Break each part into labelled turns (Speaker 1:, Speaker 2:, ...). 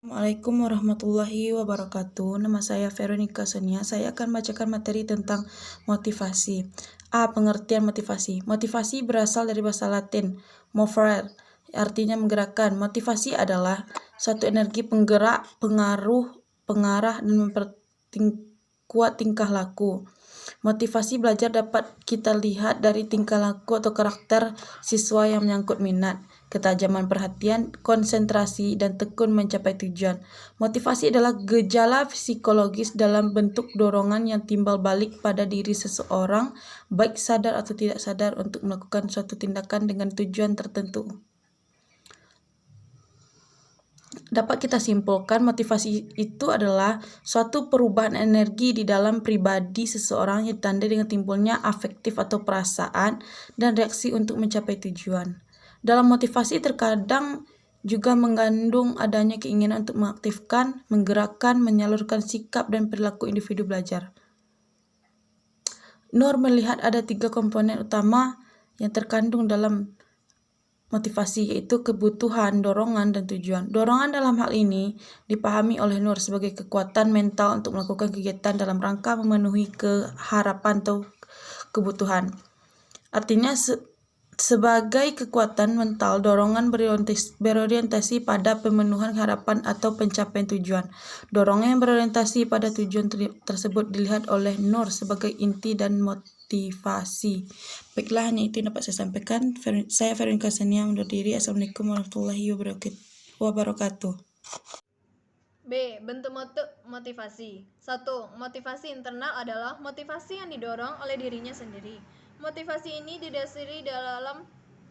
Speaker 1: Assalamualaikum warahmatullahi wabarakatuh. Nama saya Veronica Sonia. Saya akan bacakan materi tentang motivasi. Pengertian motivasi. Motivasi berasal dari bahasa Latin, movere, artinya menggerakkan. Motivasi adalah suatu energi penggerak, pengarah, dan memperkuat tingkah laku. Motivasi belajar dapat kita lihat dari tingkah laku atau karakter siswa yang menyangkut minat, ketajaman perhatian, konsentrasi, dan tekun mencapai tujuan. Motivasi adalah gejala psikologis dalam bentuk dorongan yang timbal balik pada diri seseorang, baik sadar atau tidak sadar, untuk melakukan suatu tindakan dengan tujuan tertentu. Dapat kita simpulkan, motivasi itu adalah suatu perubahan energi di dalam pribadi seseorang yang ditandai dengan timbulnya afektif atau perasaan dan reaksi untuk mencapai tujuan. Dalam motivasi terkadang juga mengandung adanya keinginan untuk mengaktifkan, menggerakkan, menyalurkan sikap dan perilaku individu belajar. Nur melihat ada 3 komponen utama yang terkandung dalam motivasi, yaitu kebutuhan, dorongan, dan tujuan. Dorongan dalam hal ini dipahami oleh Nur sebagai kekuatan mental untuk melakukan kegiatan dalam rangka memenuhi harapan atau kebutuhan. Artinya sebagai kekuatan mental, dorongan berorientasi pada pemenuhan harapan atau pencapaian tujuan. Dorongan yang berorientasi pada tujuan tersebut dilihat oleh Nur sebagai inti dan motivasi. Baiklah, hanya itu yang dapat saya sampaikan. Saya Veronica Sonia undur diri. Assalamualaikum warahmatullahi wabarakatuh.
Speaker 2: B. Bentuk motivasi. 1. Motivasi internal adalah motivasi yang didorong oleh dirinya sendiri. Motivasi ini didasari dalam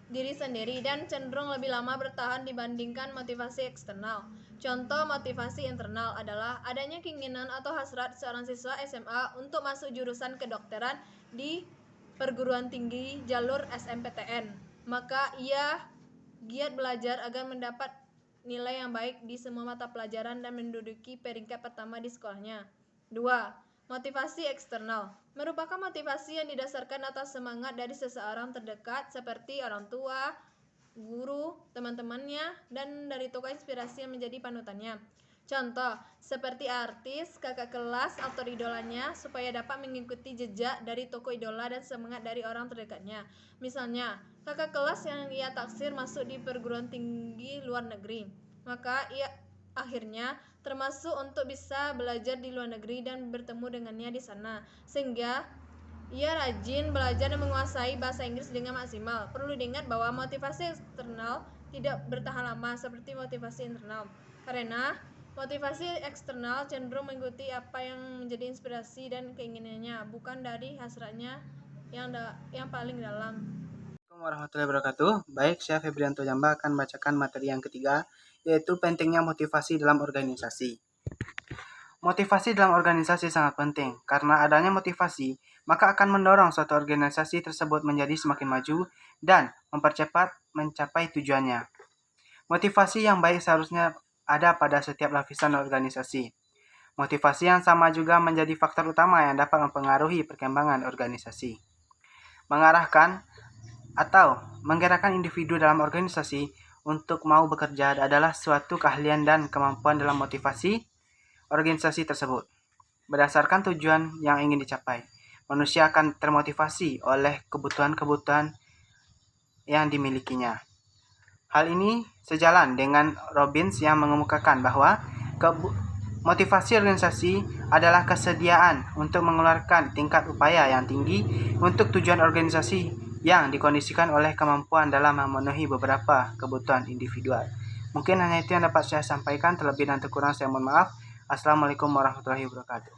Speaker 2: diri sendiri dan cenderung lebih lama bertahan dibandingkan motivasi eksternal. Contoh motivasi internal adalah adanya keinginan atau hasrat seorang siswa SMA untuk masuk jurusan kedokteran di perguruan tinggi jalur SMPTN. Maka ia giat belajar agar mendapat nilai yang baik di semua mata pelajaran dan menduduki peringkat pertama di sekolahnya. 2. Motivasi eksternal merupakan motivasi yang didasarkan atas semangat dari seseorang terdekat seperti orang tua, guru, teman-temannya, dan dari tokoh inspirasi yang menjadi panutannya. Contoh, seperti artis, kakak kelas, atau idolanya supaya dapat mengikuti jejak dari tokoh idola dan semangat dari orang terdekatnya. Misalnya, kakak kelas yang ia taksir masuk di perguruan tinggi luar negeri, maka ia akhirnya termasuk untuk bisa belajar di luar negeri dan bertemu dengannya di sana, sehingga ia rajin belajar dan menguasai bahasa Inggris dengan maksimal. Perlu diingat bahwa motivasi eksternal tidak bertahan lama seperti motivasi internal, karena motivasi eksternal cenderung mengikuti apa yang menjadi inspirasi dan keinginannya, bukan dari hasratnya yang paling dalam.
Speaker 3: Assalamualaikum warahmatullahi wabarakatuh. Baik, saya Febrianto Jamba akan bacakan materi yang ketiga, yaitu pentingnya motivasi dalam organisasi. Motivasi dalam organisasi sangat penting, karena adanya motivasi, maka akan mendorong suatu organisasi tersebut menjadi semakin maju dan mempercepat mencapai tujuannya. Motivasi yang baik seharusnya ada pada setiap lapisan organisasi. Motivasi yang sama juga menjadi faktor utama yang dapat mempengaruhi perkembangan organisasi. Mengarahkan atau menggerakkan individu dalam organisasi untuk mau bekerja adalah suatu keahlian dan kemampuan dalam motivasi organisasi tersebut. Berdasarkan tujuan yang ingin dicapai, manusia akan termotivasi oleh kebutuhan-kebutuhan yang dimilikinya. Hal ini sejalan dengan Robbins yang mengemukakan bahwa motivasi organisasi adalah kesediaan untuk mengeluarkan tingkat upaya yang tinggi untuk tujuan organisasi yang dikondisikan oleh kemampuan dalam memenuhi beberapa kebutuhan individual. Mungkin hanya itu yang dapat saya sampaikan. Terlebih dan terkurang saya mohon maaf. Assalamualaikum warahmatullahi wabarakatuh.